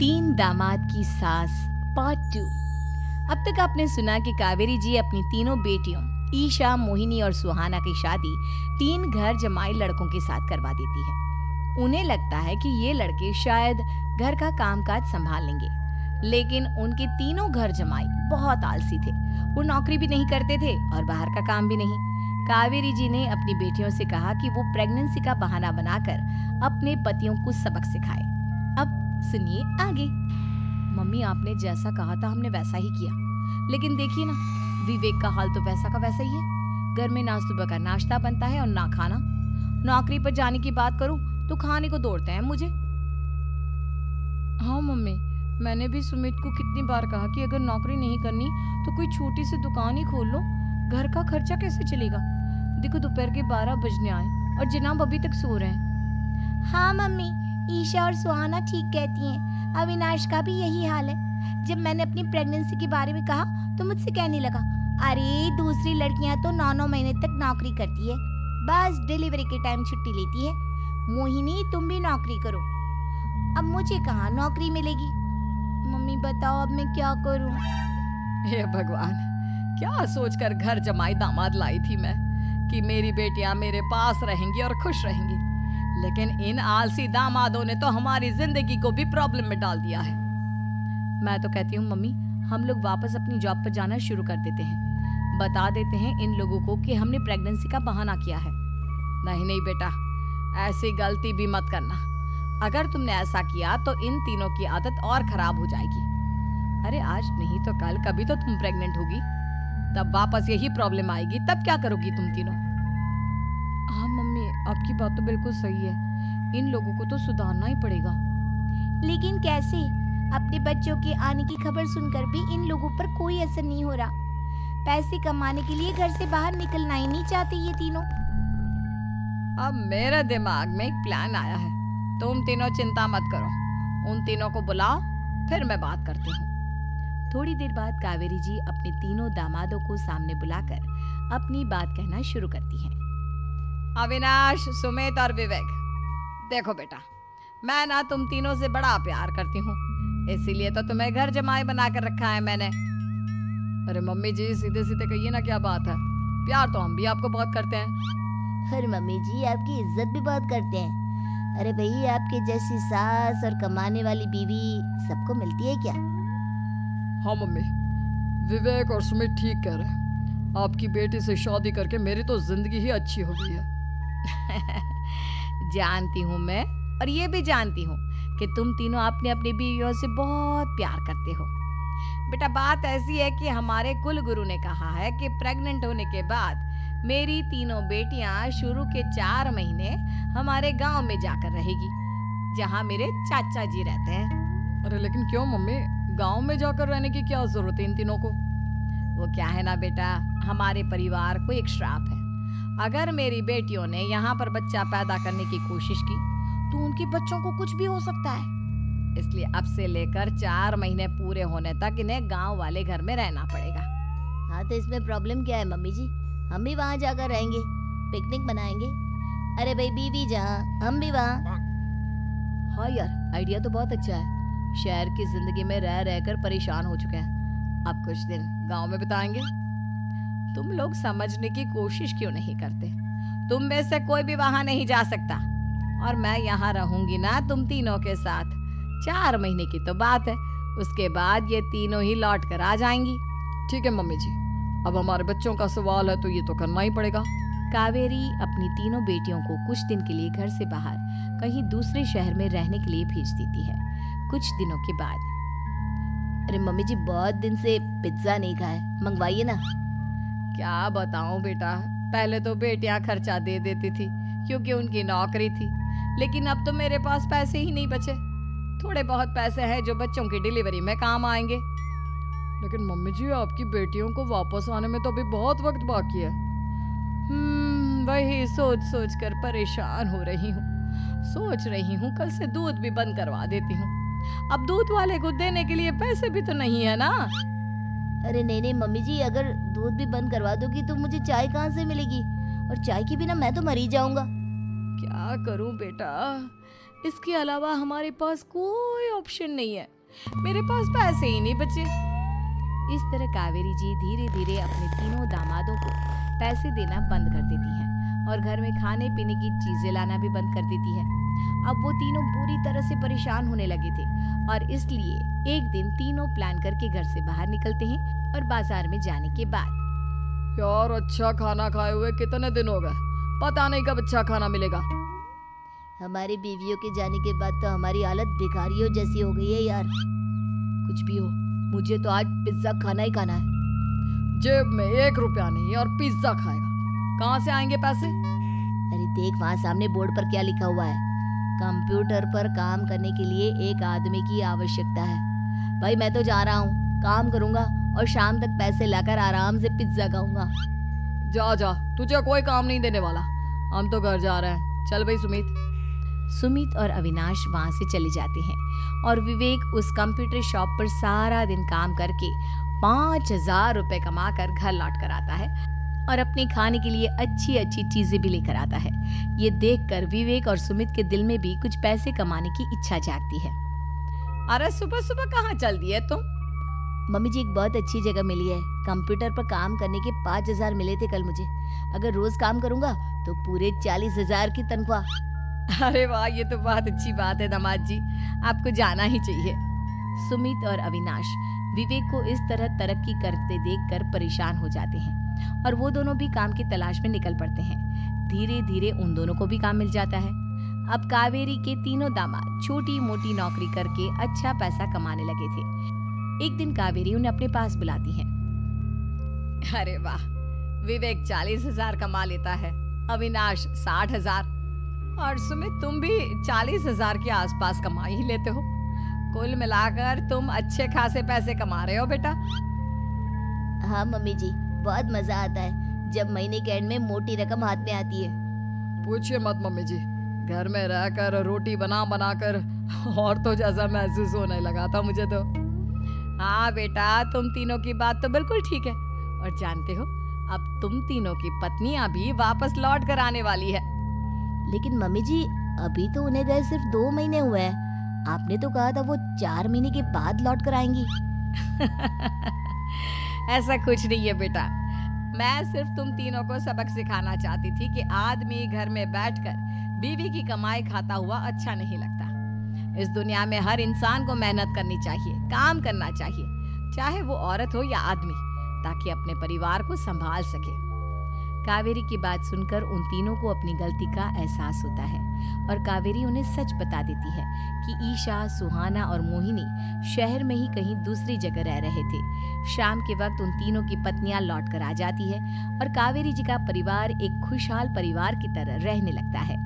तीन दामाद की सास पार्ट 2। अब तक आपने सुना कि कावेरी जी अपनी तीनों बेटियों ईशा, मोहिनी और सुहाना की शादी तीन घर जमाई लड़कों के साथ करवा देती है। उन्हें लगता है कि ये लड़के शायद घर का कामकाज संभाल लेंगे, लेकिन उनके तीनों घर जमाई बहुत आलसी थे। वो नौकरी भी नहीं करते थे और बाहर का काम भी नहीं। कावेरी जी ने अपनी बेटियों से कहा कि वो प्रेगनेंसी का बहाना बनाकर अपने पतियों को सबक सिखाए। अब सुनिए आगे। मम्मी, आपने जैसा कहा था हमने वैसा ही किया, लेकिन देखिए ना, विवेक का हाल तो वैसा का वैसा ही है। घर में ना सुबह का नाश्ता बनता है और ना खाना। नौकरी पर जाने की बात करूं तो खाने को दौड़ते हैं मुझे। हाँ मम्मी, मैंने भी सुमित को कितनी बार कहा कि अगर नौकरी नहीं करनी तो कोई छोटी सी दुकान ही खोल लो। घर का खर्चा कैसे चलेगा? देखो दोपहर के 12 बजने आए और जनाब अभी तक सो रहे हैं। हाँ मम्मी, ईशा और सुहाना ठीक कहती हैं। अविनाश का भी यही हाल है। जब मैंने अपनी प्रेगनेंसी के बारे में कहा तो मुझसे कहने लगा, अरे दूसरी लड़कियां तो 9-9 महीने तक नौकरी करती है, बस डिलीवरी के टाइम छुट्टी लेती है। मोहिनी, तुम भी नौकरी करो। अब मुझे कहाँ नौकरी मिलेगी? मम्मी बताओ, अब मैं क्या करूँ? हे भगवान, क्या सोचकर घर जमाई दामाद लाई थी मैं कि मेरी बेटियां मेरे पास रहेंगी और खुश रहेंगी, लेकिन इन आलसी दामादों ने तो हमारी जिंदगी को भी प्रॉब्लम में डाल दिया है। मैं तो कहती हूँ मम्मी, हम लोग वापस अपनी जॉब पर जाना शुरू कर देते हैं। बता देते हैं इन लोगों को कि हमने प्रेगनेंसी का बहाना किया है। नहीं नहीं बेटा, ऐसी गलती भी मत करना। अगर तुमने ऐसा किया तो इन तीनों की आदत और खराब हो जाएगी। अरे आज नहीं तो कल कभी तो तुम प्रेग्नेंट होगी, तब वापस यही प्रॉब्लम आएगी। तब क्या करोगी तुम तीनों? हाँ मम्मी, आपकी बात तो बिल्कुल सही है। इन लोगों को तो सुधारना ही पड़ेगा। लेकिन कैसे? अपने बच्चों के आने की खबर सुनकर भी इन लोगों पर कोई असर नहीं हो रहा। पैसे कमाने के लिए घर से बाहर निकलना ही नहीं चाहते ये तीनों। अब मेरे दिमाग में एक प्लान आया है। तुम तीनों चिंता मत करो, उन तीनों को बुलाओ, फिर मैं बात करती हूँ। थोड़ी देर बाद कावेरी जी अपने तीनों दामादों को सामने बुलाकर अपनी बात कहना शुरू करती हैं। अविनाश, सुमित और विवेक, देखो बेटा, मैं ना तुम तीनों से बड़ा प्यार करती हूँ, इसीलिए तो तुम्हें घर जमाई बनाकर रखा है मैंने। अरे मम्मी जी, सीधे सीधे कहिए ना, क्या बात है? प्यार तो हम भी आपको बहुत करते हैं। अरे मम्मी जी, आपकी इज्जत भी बहुत करते हैं। अरे भाई, आपके जैसी सास और कमाने वाली बीवी सबको मिलती है क्या? हाँ मम्मी, विवेक और सुमित ठीक कह रहे हैं। आपकी बेटी से शादी करके मेरी तो जिंदगी ही अच्छी हो गई है। जानती हूँ मैं, और ये भी जानती हूँ कि तुम तीनों अपने अपनी बीवियों से बहुत प्यार करते हो। बेटा, बात ऐसी है कि हमारे कुल गुरु ने कहा है कि प्रेग्नेंट होने के बाद मेरी तीनों बेटियां शुरू के 4 महीने हमारे गांव में जाकर रहेगी, जहां मेरे चाचा जी रहते हैं। अरे लेकिन क्यों मम्मी, गांव में जाकर रहने की क्या जरूरत है इन तीनों को? वो क्या है ना बेटा, हमारे परिवार को एक श्राप है। अगर मेरी बेटियों ने यहाँ पर बच्चा पैदा करने की कोशिश की तो उनके बच्चों को कुछ भी हो सकता है। इसलिए अब से लेकर 4 महीने पूरे होने तक इन्हें गांव वाले घर में रहना पड़ेगा। हाँ, तो इसमें प्रॉब्लम क्या है मम्मी जी? हम भी वहाँ जाकर रहेंगे, पिकनिक बनाएंगे। अरे भाई, बीवी जहाँ हम भी वहाँ। हाँ यार, आइडिया तो बहुत अच्छा है। शहर की जिंदगी में रह रहकर परेशान हो चुके हैं, अब कुछ दिन गांव में बिताएंगे। तुम लोग समझने की कोशिश क्यों नहीं करते? तुम में से कोई भी वहां नहीं जा सकता, और मैं यहाँ रहूंगी ना तुम तीनों के साथ। 4 महीने की तो बात है, उसके बाद ये तीनों ही लौट कर आ जाएंगी। ठीक है मम्मी जी, अब हमारे बच्चों का सवाल है तो ये तो करना ही पड़ेगा। कावेरी अपनी तीनों बेटियों को कुछ दिन के लिए घर से बाहर कहीं दूसरे शहर में रहने के लिए भेज देती है। कुछ दिनों के बाद, अरे मम्मी जी, बहुत दिन से पिज्जा नहीं खाए, मंगवाइए ना। क्या बताऊं बेटा, पहले तो बेटियां खर्चा दे देती थी क्योंकि उनकी नौकरी थी, लेकिन अब तो मेरे पास पैसे ही नहीं बचे। थोड़े बहुत पैसे हैं जो बच्चों की डिलीवरी में काम आएंगे। लेकिन मम्मी जी, आपकी बेटियों को वापस आने में तो अभी बहुत वक्त बाकी है। वही सोच सोच कर परेशान हो रही हूँ। सोच रही हूँ कल से दूध भी बंद करवा देती हूँ। अब दूध वाले को देने के लिए पैसे भी तो नहीं है ना। अरे नहीं नहीं मम्मी जी, अगर दूध भी बंद करवा दोगी तो मुझे चाय कहाँ से मिलेगी? और चाय के बिना मैं तो मर ही जाऊंगा। क्या करूं बेटा, इसके अलावा हमारे पास कोई ऑप्शन नहीं है। मेरे पास पैसे ही नहीं बचे। इस तरह कावेरी जी धीरे धीरे अपने तीनों दामादों को पैसे देना बंद कर देती हैं और घर में खाने पीने की चीजें लाना भी बंद कर देती है। अब वो तीनों बुरी तरह से परेशान होने लगे थे और इसलिए एक दिन तीनों प्लान करके घर से बाहर निकलते हैं और बाजार में जाने के बाद यार अच्छा खाना खाए हुए कितने दिन हो गए, पता नहीं कब अच्छा खाना मिलेगा। हमारी बीवियों के जाने के बाद तो हमारी हालत भिखारियों जैसी हो गई है यार। कुछ भी हो, मुझे तो आज पिज्जा खाना ही खाना है। जेब में 1 रुपया नहीं और पिज्जा खाएगा, कहाँ से आएंगे पैसे? अरे देख वहाँ सामने बोर्ड पर क्या लिखा हुआ है, कंप्यूटर पर काम करने के लिए एक आदमी की आवश्यकता है। भाई मैं तो जा रहा हूँ, काम करूँगा और शाम तक पैसे लाकर आराम से पिज्जा खाऊंगा। जा जा, तुझे कोई काम नहीं देने वाला, हम तो घर जा रहे हैं। चल भाई सुमित और अविनाश वहाँ से चले जाते हैं और विवेक उस कंप्यूटर शॉप पर सारा दिन काम करके 5,000 रुपए कमा कर घर लौट कर आता है और अपने खाने के लिए अच्छी अच्छी चीजें भी लेकर आता है। ये देखकर विवेक और सुमित के दिल में भी कुछ पैसे कमाने की इच्छा जागती है। अरे सुबह सुबह कहाँ चल दी है तुम? मम्मी जी एक बहुत अच्छी जगह मिली है, कंप्यूटर पर काम करने के 5,000 मिले थे कल मुझे। अगर रोज काम करूंगा तो पूरे 40,000 की तनख्वाह। अरे वाह, ये तो बहुत अच्छी बात है दामाद जी, आपको जाना ही चाहिए। सुमित और अविनाश विवेक को इस तरह तरक्की करते देखकर परेशान हो जाते हैं और वो दोनों भी काम की तलाश में निकल पड़ते हैं। धीरे धीरे उन दोनों को भी काम मिल जाता है। अब कावेरी के तीनों दामाद छोटी मोटी नौकरी करके अच्छा पैसा कमाने लगे थे। एक दिन कावेरी उन्हें अपने पास बुलाती है। अरे वाह, विवेक 40,000 कमा लेता है, अविनाश 60,000 और सुमित तुम भी 40,000 के आसपास कमा ही लेते हो। कुल मिलाकर तुम अच्छे खासे पैसे कमा रहे हो बेटा। हाँ मम्मी जी, बहुत मजा आता है जब महीने के एंड में मोटी रकम हाथ में आती है। पूछिए मत मम्मी जी, घर में रहकर रोटी बना बना कर और तो जैसा महसूस होने लगा था मुझे तो। हाँ बेटा, तुम तीनों की बात तो बिल्कुल ठीक है और जानते हो अब तुम तीनों की पत्नियां भी वापस लौट कर आने वाली है। लेकिन मम्मी जी अभी तो उन्हें गए सिर्फ 2 महीने हुए हैं, आपने तो कहा था वो 4 महीने के बाद लौट कर आएंगी। ऐसा कुछ नहीं है बेटा, मैं सिर्फ तुम तीनों को सबक सिखाना चाहती थी कि आदमी घर में बैठकर बीवी की कमाई खाता हुआ अच्छा नहीं लगता। इस दुनिया में हर इंसान को मेहनत करनी चाहिए, काम करना चाहिए, चाहे वो औरत हो या आदमी, ताकि अपने परिवार को संभाल सके। कावेरी की बात सुनकर उन तीनों को अपनी गलती का एहसास होता है और कावेरी उन्हें सच बता देती है कि ईशा, सुहाना और मोहिनी शहर में ही कहीं दूसरी जगह रह रहे थे। शाम के वक्त उन तीनों की पत्नियां लौट कर आ जाती है और कावेरी जी का परिवार एक खुशहाल परिवार की तरह रहने लगता है।